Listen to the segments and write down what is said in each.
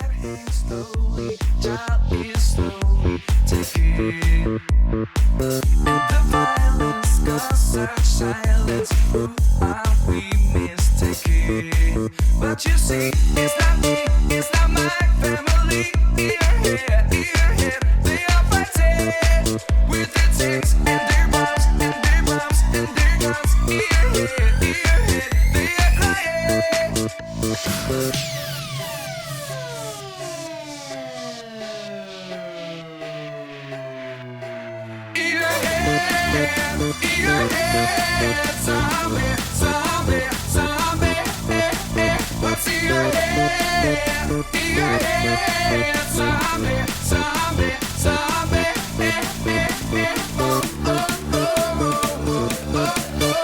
hand slowly, child is slowly taking. And the violence cause our silence. Who are we mistaken? But you see, it's not me, it's not my family. Your head, they are fighting with their tanks and their bombs and their bombs and their guns. Your head, they are crying. Your head, zombie, zombie, zombie. What's in your head? Your head, zombie, zombie, zombie. Oh, oh, oh, oh, oh,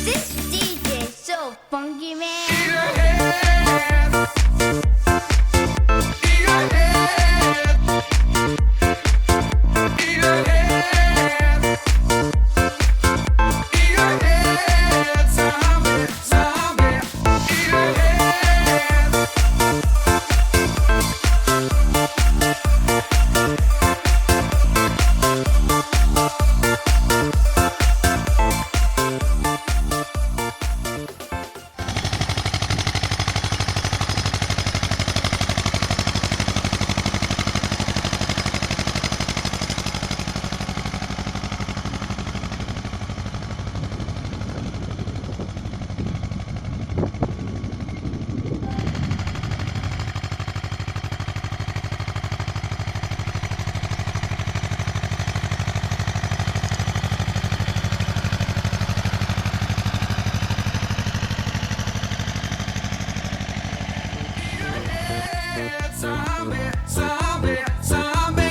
This DJ's so funky, man. Zombie, zombie, zombie.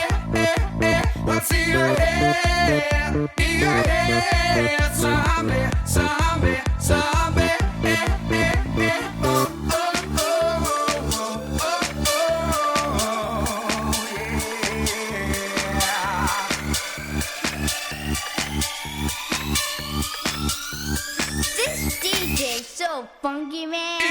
What's in your head? Your head, zombie, zombie, zombie. Oh, oh, oh, oh, oh, yeah. This DJ's so funky, man.